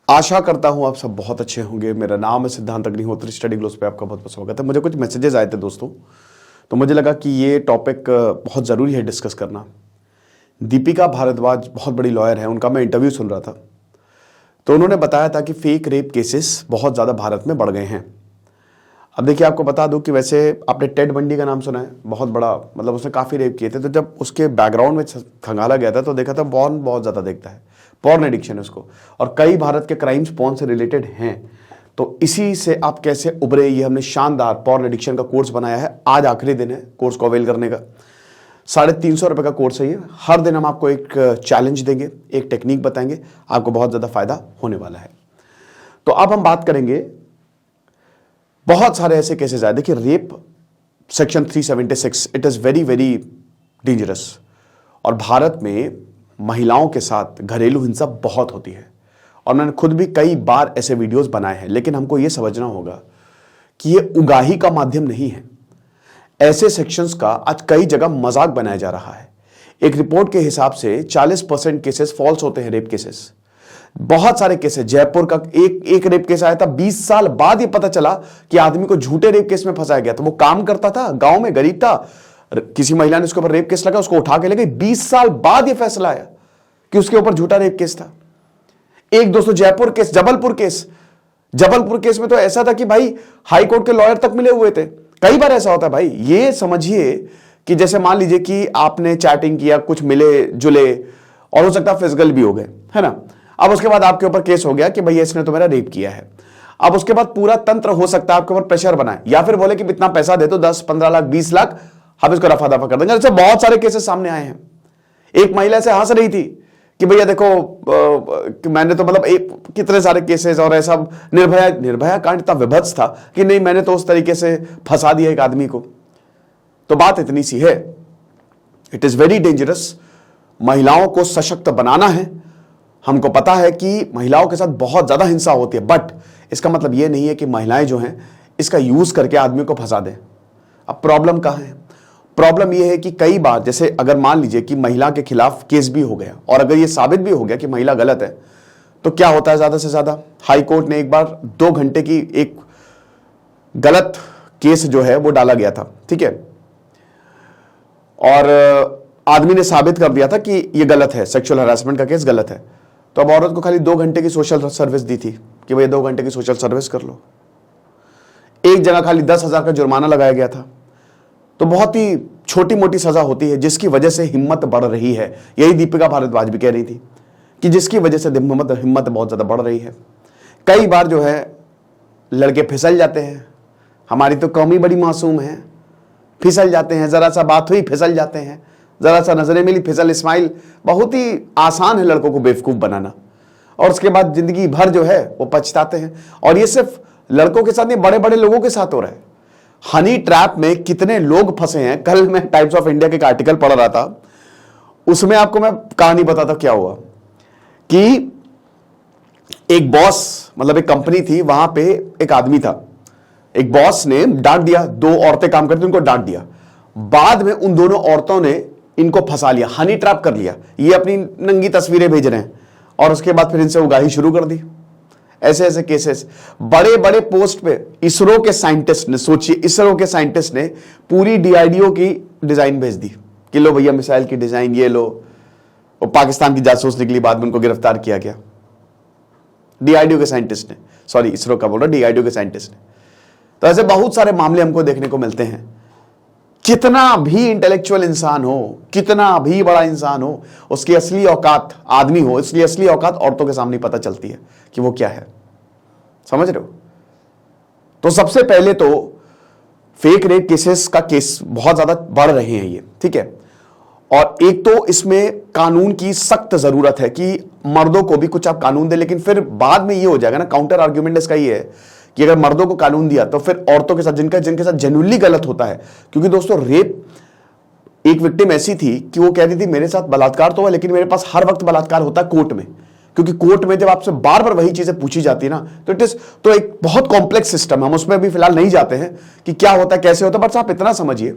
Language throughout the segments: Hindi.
आशा करता हूं आप सब बहुत अच्छे होंगे। मेरा नाम है सिद्धांत अग्निहोत्री, स्टडी ग्लोस पे आपका बहुत बहुत स्वागत है। मुझे कुछ मैसेजेस आए थे दोस्तों, तो मुझे लगा कि ये टॉपिक बहुत ज़रूरी है डिस्कस करना। दीपिका भारद्वाज बहुत बड़ी लॉयर है, उनका मैं इंटरव्यू सुन रहा था, तो उन्होंने बताया था कि फेक रेप केसेस बहुत ज़्यादा भारत में बढ़ गए हैं। अब देखिए, आपको बता दूं कि वैसे आपने टेड बंडी का नाम सुना है, बहुत बड़ा, मतलब उसने काफ़ी रेप किए थे। तो जब उसके बैकग्राउंड में खंगाला गया था तो देखा था पॉर्न बहुत ज़्यादा देखता है, पॉर्न एडिक्शन है उसको, और कई भारत के क्राइम्स पॉर्न से रिलेटेड हैं। तो इसी से आप कैसे उभरे, ये हमने शानदार पॉर्न एडिक्शन का कोर्स बनाया है। आज आखिरी दिन है कोर्स को अवेल करने का। 350 रुपये का कोर्स है ये। हर दिन हम आपको एक चैलेंज देंगे, एक टेक्निक बताएंगे, आपको बहुत ज़्यादा फायदा होने वाला है। तो अब हम बात करेंगे, बहुत सारे ऐसे केसेस आए। देखिए, rape section 376 it is very very dangerous, और भारत में महिलाओं के साथ घरेलू हिंसा बहुत होती है, और मैंने खुद भी कई बार ऐसे वीडियोस बनाए हैं। लेकिन हमको ये समझना होगा कि ये उगाही का माध्यम नहीं है। ऐसे सेक्शंस का आज कई जगह मजाक बनाया जा रहा है। एक रिपोर्ट के हिसाब से 40% केसेस फॉल्स होते हैं, रेप केसेस। बहुत सारे केसेस, जयपुर का एक रेप केस आया था, 20 साल बाद ये पता चला कि आदमी को झूठे रेप केस में फंसाया गया था। वो काम करता था, गांव में गरीब था, किसी महिला ने उसके ऊपर रेप केस लगा, उसको उठा के ले गई। 20 साल बाद ये फैसला आया कि उसके ऊपर झूठा रेप केस था। एक दोस्तों जयपुर केस, जबलपुर केस में तो ऐसा था कि भाई हाई कोर्ट के लॉयर तक मिले हुए थे। कई बार ऐसा होता है भाई। ये समझिए कि जैसे मान लीजिए कि आपने चैटिंग किया, कुछ मिले जुले, और हो सकता है फिजिकल भी हो गए, है ना। अब उसके बाद आपके ऊपर केस हो गया कि भैया इसने तो मेरा रेप किया है। अब उसके बाद पूरा तंत्र हो सकता है आपके ऊपर प्रेशर बनाए, या फिर बोले कि इतना पैसा दे दो, 10-15 लाख 20 लाख, हम इसको रफा दफा कर देंगे। जैसे बहुत सारे केसेस सामने आए हैं। एक महिला से हंस रही थी कि भैया देखो मैंने तो, मतलब कितने सारे केसेस, और ऐसा निर्भया कांड इतना विभत्स था कि नहीं, मैंने तो उस तरीके से फंसा दिया एक आदमी को। तो बात इतनी सी है, इट इज वेरी डेंजरस। महिलाओं को सशक्त बनाना है। हमको पता है कि महिलाओं के साथ बहुत ज्यादा हिंसा होती है, बट इसका मतलब यह नहीं है कि महिलाएं जो हैं इसका यूज करके आदमी को फंसा दें। अब प्रॉब्लम कहां है? प्रॉब्लम यह है कि कई बार, जैसे अगर मान लीजिए कि महिला के खिलाफ केस भी हो गया, और अगर यह साबित भी हो गया कि महिला गलत है, तो क्या होता है ज्यादा से ज्यादा, हाई कोर्ट ने एक बार 2 घंटे की एक गलत केस जो है वो डाला गया था, ठीक है, और आदमी ने साबित कर दिया था कि यह गलत है, सेक्सुअल हरासमेंट का केस गलत है। तो अब औरत को खाली 2 घंटे की सोशल सर्विस दी थी कि भैया 2 घंटे की सोशल सर्विस कर लो। एक जगह खाली 10,000 का जुर्माना लगाया गया था। तो बहुत ही छोटी मोटी सजा होती है, जिसकी वजह से हिम्मत बढ़ रही है। यही दीपिका भारद्वाज भी कह रही थी कि जिसकी वजह से हिम्मत बहुत ज्यादा बढ़ रही है। कई बार जो है लड़के फिसल जाते हैं। हमारी तो कौम ही बड़ी मासूम है, फिसल जाते हैं, जरा सा बात हुई फिसल जाते हैं, जरा सा नजरें मिली फिसल, स्माइल। बहुत ही आसान है लड़कों को बेवकूफ बनाना, और उसके बाद जिंदगी भर जो है वो पछताते हैं। और ये सिर्फ लड़कों के साथ नहीं, बड़े बड़े लोगों के साथ हो रहा है। हनी ट्रैप में कितने लोग फंसे हैं। कल मैं टाइम्स ऑफ इंडिया के एक आर्टिकल पढ़ रहा था, उसमें आपको मैं कहानी बताता क्या हुआ कि एक बॉस, मतलब एक कंपनी थी, वहां पे एक आदमी था, एक बॉस ने डांट दिया, 2 औरतें काम करती उनको डांट दिया। बाद में उन दोनों औरतों ने इनको फंसा लिया, हनी ट्रैप कर लिया। ये अपनी नंगी तस्वीरें भेज रहे हैं, और उसके बाद फिर इनसे उगाही शुरू कर दी। ऐसे ऐसे केसेस बड़े बड़े पोस्ट पे। इसरो के साइंटिस्ट ने, सोचिए, इसरो के साइंटिस्ट ने पूरी डीआरडीओ की डिजाइन भेज दी कि लो भैया मिसाइल की डिजाइन ये लो। वो पाकिस्तान की जासूस निकली, बाद में उनको गिरफ्तार किया गया। डीआरडीओ के साइंटिस्ट ने, सॉरी इसरो का बोल रहा, डीआरडीओ के साइंटिस्ट ने। तो ऐसे बहुत सारे मामले हमको देखने को मिलते हैं। कितना भी इंटेलेक्चुअल इंसान हो, कितना भी बड़ा इंसान हो, उसकी असली औकात आदमी हो, इसलिए असली औकात औरतों के सामने पता चलती है कि वो क्या है। समझ रहे हो? तो सबसे पहले तो फेक रेप केसेस का केस बहुत ज्यादा बढ़ रहे हैं ये, ठीक है। और एक तो इसमें कानून की सख्त जरूरत है कि मर्दों को भी कुछ आप कानून दे, लेकिन फिर बाद में ये हो जाएगा ना, काउंटर आर्ग्यूमेंट इसका ये है कि अगर मर्दों को कानून दिया तो फिर औरतों के साथ, जिनके साथ जेन्युइनली गलत होता है। क्योंकि दोस्तों, रेप, एक विक्टिम ऐसी थी कि वो कह रही थी मेरे साथ बलात्कार तो हुआ, लेकिन मेरे पास हर वक्त बलात्कार होता है कोर्ट में। क्योंकि कोर्ट में जब आपसे बार बार वही चीजें पूछी जाती है ना, तो इट इज तो एक बहुत कॉम्प्लेक्स सिस्टम, हम उसमें भी फिलहाल नहीं जाते हैं कि क्या होता है कैसे होता है। बस आप इतना समझिए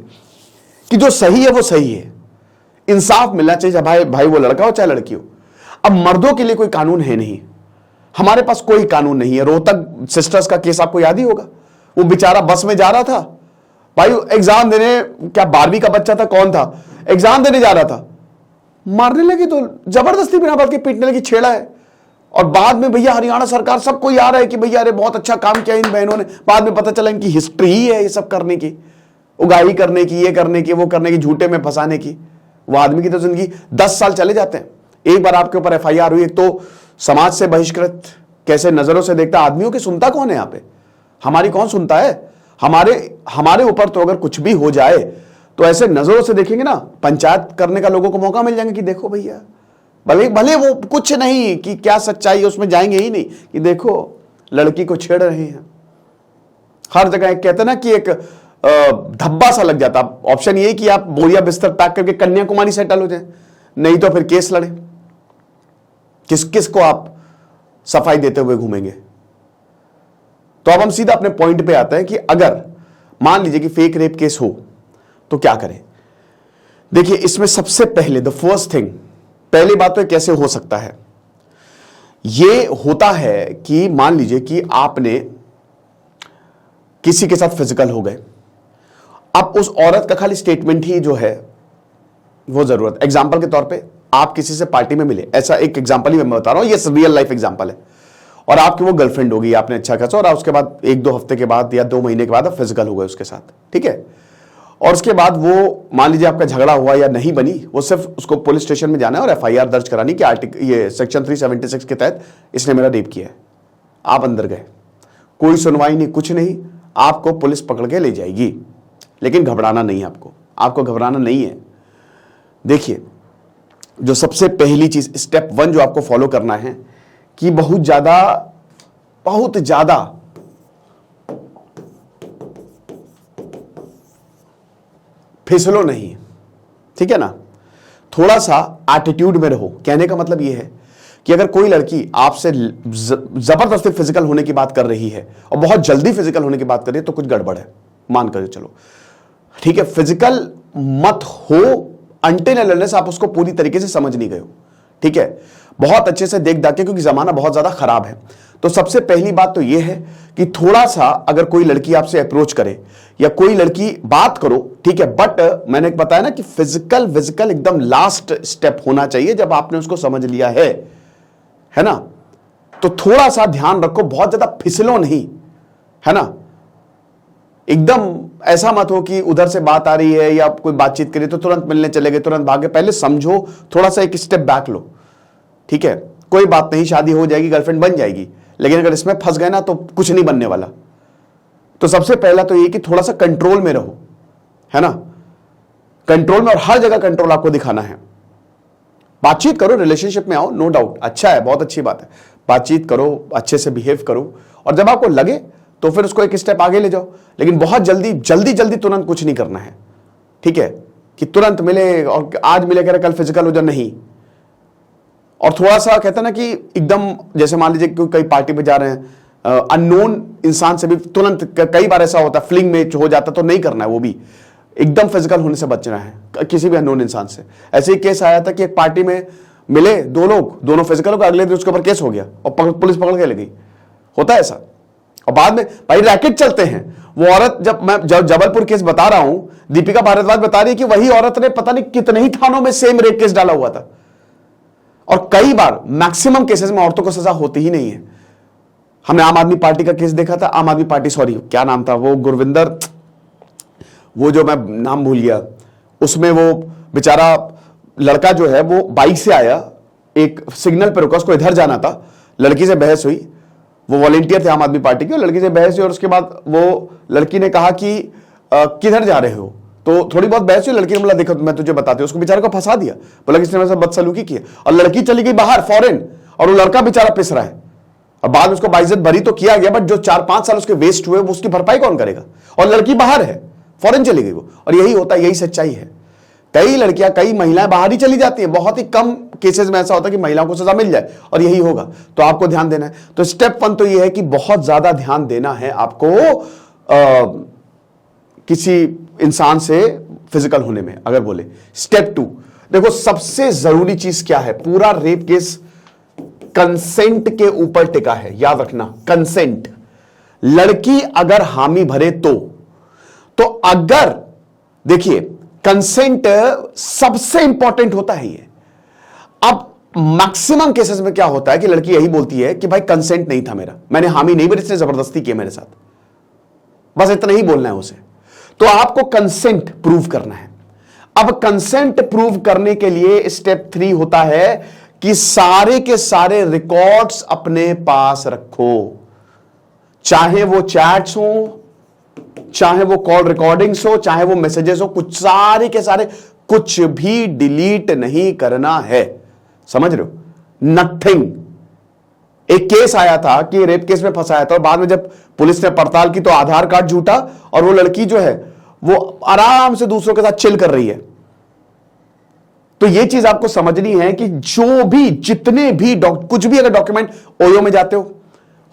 कि जो सही है वो सही है, इंसाफ मिलना चाहिए, भाई वो लड़का हो चाहे लड़की हो। अब मर्दों के लिए कोई कानून है नहीं, हमारे पास कोई कानून नहीं है। रोहतक सिस्टर्स का केस आपको याद ही होगा, वो बेचारा बस में जा रहा था भाई एग्जाम देने, क्या 12वीं का बच्चा था कौन था, एग्जाम देने जा रहा था, मारने लगी तो जबरदस्ती बिना बात के पीटने लगी, छेड़ा है। और बाद में भैया हरियाणा सरकार सबको याद है कि भैया अरे बहुत अच्छा काम किया इन बहनों ने, बाद में पता चला इनकी हिस्ट्री ही है ये सब करने की, उगाही करने की, ये करने की, वो करने की, झूठे में फंसाने की। वो आदमी की तो जिंदगी 10 साल चले जाते हैं। एक बार आपके ऊपर FIR हुई, एक तो समाज से बहिष्कृत, कैसे नजरों से देखता, आदमियों की सुनता कौन है यहाँ पे, हमारी कौन सुनता है। हमारे ऊपर तो अगर कुछ भी हो जाए तो ऐसे नजरों से देखेंगे ना, पंचायत करने का लोगों को मौका मिल जाएंगे कि देखो भैया, भले भले वो कुछ नहीं कि क्या सच्चाई है उसमें जाएंगे ही नहीं, कि देखो लड़की को छेड़ रहे हैं। हर जगह एक कहते ना कि एक धब्बा सा लग जाता। ऑप्शन ये कि आप बोरिया बिस्तर पैक करके कन्याकुमारी सेटल हो जाए, नहीं तो फिर केस लड़े। किस को आप सफाई देते हुए घूमेंगे। तो अब हम सीधा अपने पॉइंट पे आते हैं कि अगर मान लीजिए कि फेक रेप केस हो तो क्या करें। देखिए इसमें सबसे पहले द फर्स्ट थिंग, पहली बात तो कैसे हो सकता है, यह होता है कि मान लीजिए कि आपने किसी के साथ फिजिकल हो गए, अब उस औरत का खाली स्टेटमेंट ही जो है वो जरूरत। एग्जांपल के तौर पे आप किसी से पार्टी में मिले, ऐसा एक एग्जांपल ही मैं बता रहा हूं, ये रियल लाइफ एग्जांपल है, और आपकी वो गर्लफ्रेंड होगी, आपने अच्छा खासा, और उसके बाद 1-2 हफ्ते के बाद या 2 महीने के बाद आप फिजिकल हो गए उसके साथ, ठीक है। और उसके बाद वो मान लीजिए आपका झगड़ा हुआ या नहीं बनी, वो सिर्फ उसको पुलिस स्टेशन में जाना है और FIR दर्ज करानी कि ये सेक्शन 376 के तहत इसने मेरा रेप किया है। आप अंदर गए, कोई सुनवाई नहीं, कुछ नहीं, आपको पुलिस पकड़ के ले जाएगी, लेकिन घबराना नहीं है, आपको घबराना नहीं है। देखिए जो सबसे पहली चीज, स्टेप 1 जो आपको फॉलो करना है कि बहुत ज्यादा फिसलो नहीं, ठीक है ना। थोड़ा सा एटीट्यूड में रहो। कहने का मतलब यह है कि अगर कोई लड़की आपसे जबरदस्ती फिजिकल होने की बात कर रही है और बहुत जल्दी फिजिकल होने की बात कर रही है तो कुछ गड़बड़ है, मान कर चलो, ठीक है। फिजिकल मत हो अनटिल एंड अनलेस आप उसको पूरी तरीके से समझ नहीं गए हो, ठीक है, बहुत अच्छे से देख दाख के, क्योंकि जमाना बहुत ज्यादा खराब है। तो सबसे पहली बात तो यह है कि थोड़ा सा अगर कोई लड़की आपसे अप्रोच करे या कोई लड़की बात करो, ठीक है, बट मैंने बताया ना कि फिजिकल एकदम लास्ट स्टेप होना चाहिए जब आपने उसको समझ लिया है ना। तो थोड़ा सा ध्यान रखो, बहुत ज्यादा फिसलो नहीं, है ना। एकदम ऐसा मत हो कि उधर से बात आ रही है या कोई बातचीत करी तो तुरंत मिलने चले गए, तुरंत भागे। पहले समझो, थोड़ा सा एक स्टेप बैक लो, ठीक है। कोई बात नहीं, शादी हो जाएगी, गर्लफ्रेंड बन जाएगी, लेकिन अगर इसमें फंस गए ना तो कुछ नहीं बनने वाला। तो सबसे पहला तो ये कि थोड़ा सा कंट्रोल में रहो, है ना, कंट्रोल में, और हर जगह कंट्रोल आपको दिखाना है। बातचीत करो, रिलेशनशिप में आओ, नो डाउट, अच्छा है, बहुत अच्छी बात है, बातचीत करो, अच्छे से बिहेव करो, और जब आपको लगे तो फिर उसको एक स्टेप आगे ले जाओ। लेकिन बहुत जल्दी तुरंत कुछ नहीं करना है, ठीक है, कि तुरंत मिले और आज मिले कह रहे कल फिजिकल हो जाए, नहीं। और थोड़ा सा कहते हैं ना कि एकदम, जैसे मान लीजिए कि कई पार्टी पे जा रहे हैं, अननोन इंसान से भी तुरंत, कई बार ऐसा होता है फ्लिंग में हो जाता, तो नहीं करना है, वो भी एकदम फिजिकल होने से बचना है किसी भी अननोन इंसान से। ऐसे ही केस आया था कि एक पार्टी में मिले 2 लोग, दोनों फिजिकल हो गए, अगले दिन उसके ऊपर केस हो गया और पुलिस पकड़ के ले गई। होता है ऐसा। और बाद में भाई रैकेट चलते हैं। वो औरत, जब जबलपुर केस बता रहा हूं, दीपिका भारद्वाज बता रही है कि वही औरत ने पता नहीं कितने ही थानों में सेम रेप केस डाला हुआ था। और कई बार, मैक्सिमम केसेस में औरतों को सजा होती ही नहीं है। हमने आम आदमी पार्टी का केस देखा था, आम आदमी पार्टी, सॉरी क्या नाम था वो, गुरविंदर, वो जो मैं नाम भूल गया, उसमें वो बेचारा लड़का जो है वो बाइक से आया, एक सिग्नल पर रुका, उसको इधर जाना था, लड़की से बहस हुई, वो वॉलेंटियर थे आम आदमी पार्टी के, और लड़की से बहस हुई, और उसके बाद वो लड़की ने कहा कि किधर जा रहे हो, तो थोड़ी बहुत बहस हुई, लड़की ने बोला देखो मैं तुझे बताती हूँ, उसको बेचारे को फंसा दिया, बोला किसने मेरे साथ बदसलूकी की, और लड़की चली गई बाहर फॉरेन, और वो लड़का बेचारा पिस रहा है। और बाद में उसको बाइज्जत भरी तो किया गया, बट जो 4-5 साल उसके वेस्ट हुए वो उसकी भरपाई कौन करेगा। और लड़की बाहर है, फॉरेन चली गई वो। और यही होता है, यही सच्चाई है। कई लड़कियां, कई महिलाएं बाहर ही चली जाती है, बहुत ही कम केसेस में ऐसा होता है कि महिलाओं को सजा मिल जाए, और यही होगा। तो आपको ध्यान देना है। तो स्टेप 1 तो यह है कि बहुत ज्यादा ध्यान देना है आपको किसी इंसान से फिजिकल होने में अगर बोले। स्टेप 2, देखो सबसे जरूरी चीज क्या है, पूरा रेप केस कंसेंट के ऊपर टिका है, याद रखना, कंसेंट। लड़की अगर हामी भरे तो अगर देखिए कंसेंट सबसे इंपॉर्टेंट होता है ये। अब मैक्सिमम केसेस में क्या होता है कि लड़की यही बोलती है कि भाई कंसेंट नहीं था मेरा, मैंने हामी नहीं भरी, इसने जबरदस्ती किया मेरे साथ, बस इतना ही बोलना है उसे। तो आपको कंसेंट प्रूव करना है। अब कंसेंट प्रूव करने के लिए स्टेप 3 होता है कि सारे के सारे रिकॉर्ड्स अपने पास रखो, चाहे वो चैट्स हो, चाहे वो कॉल रिकॉर्डिंग्स हो, चाहे वो मैसेजेस हो, कुछ सारे के सारे, कुछ भी डिलीट नहीं करना है, समझ रहे हो? नथिंग। एक केस आया था कि रेप केस में फंसाया था और बाद में जब पुलिस ने पड़ताल की तो आधार कार्ड झूठा और वो लड़की जो है वो आराम से दूसरों के साथ चिल कर रही है। तो ये चीज आपको समझनी है कि जो भी जितने भी कुछ भी अगर डॉक्यूमेंट, ओयो में जाते हो,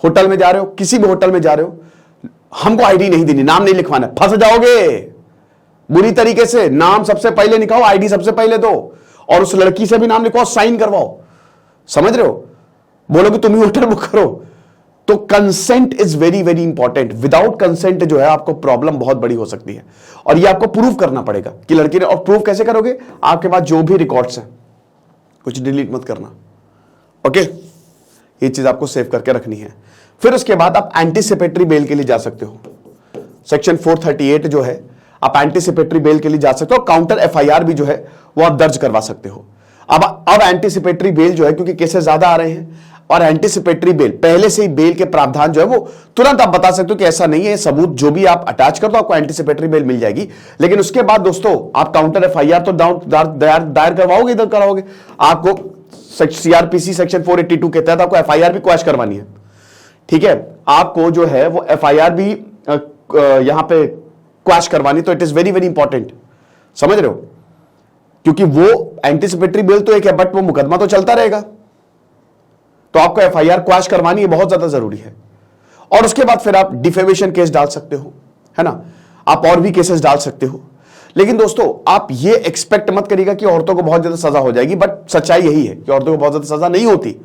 होटल में जा रहे हो, किसी भी होटल में जा रहे हो, हमको आईडी नहीं देनी, नाम नहीं लिखवाना, फंस जाओगे बुरी तरीके से। नाम सबसे पहले लिखाओ, आईडी सबसे पहले दो, और उस लड़की से भी नाम लिखवाओ, साइन करवाओ, समझ रहे हो? बोलो कि तुम ही होटल बुक करो। तो consent is very very important. Without consent जो है आपको प्रॉब्लम बहुत बड़ी हो सकती है, और ये आपको प्रूव करना पड़ेगा कि लड़की ने। और प्रूव कैसे करोगे? आपके पास जो भी रिकॉर्ड्स हैं कुछ डिलीट मत करना, ओके? ये चीज आपको सेव करके रखनी है। फिर उसके बाद आप एंटीसिपेटरी बेल के लिए जा सकते हो। सेक्शन 438 जो है, आप एंटीसिपेटरी बेल के लिए जा सकते हो। काउंटर एफआईआर भी जो है वो आप दर्ज करवा सकते हो। अब एंटीसिपेटरी बेल जो है, क्योंकि केसेस ज्यादा आ रहे हैं, और एंटीसिपेटरी बेल पहले से ही बेल के प्रावधान जो है वो तुरंत आप बता सकते हो कि ऐसा नहीं है, सबूत जो भी आप अटैच कर दो आपको एंटीसिपेटरी बेल मिल जाएगी। लेकिन उसके बाद दोस्तों आप काउंटर एफआईआर तो दायर करवाओगे, इधर कराओगे, आपको सीआरपीसी सेक्शन 482 के तहत आपको एफआईआर भी क्वैश करवानी है, ठीक है? आपको जो है वो एफआईआर भी यहां पे क्वैश करवानी, तो it is very very important, समझ रहे हो? क्योंकि वो एंटीसिपेटरी बेल तो एक है, बट वो मुकदमा तो चलता रहेगा, तो आपको एफआईआर क्वैश करवानी है, बहुत ज्यादा जरूरी है। और उसके बाद फिर आप डिफेमेशन केस डाल सकते हो, है ना? आप और भी केसेस डाल सकते हो। लेकिन दोस्तों आप ये एक्सपेक्ट मत करिएगा कि औरतों को बहुत ज्यादा सजा हो जाएगी, बट सच्चाई यही है कि औरतों को बहुत ज्यादा सजा नहीं होती,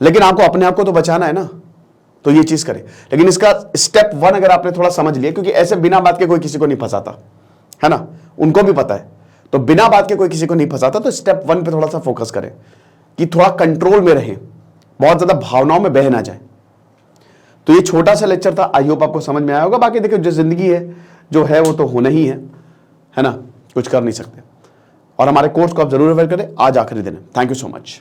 लेकिन आपको अपने आप को तो बचाना है ना, तो ये चीज करें। लेकिन इसका स्टेप 1 अगर आपने थोड़ा समझ लिया, क्योंकि ऐसे बिना बात के कोई किसी को नहीं फंसाता, है ना? उनको भी पता है, तो बिना बात के कोई किसी को नहीं फंसाता। तो स्टेप 1 पे थोड़ा सा फोकस करें कि थोड़ा कंट्रोल में रहें, बहुत ज्यादा भावनाओं में बह ना जाए। तो ये छोटा सा लेक्चर था, आई होप आपको समझ में आया होगा। बाकी देखिए जो जिंदगी है जो है वो तो होना ही है ना, कुछ कर नहीं सकते। और हमारे कोर्स को आप जरूर अवेयर करें, आज आखिरी दिन है। Thank you so much.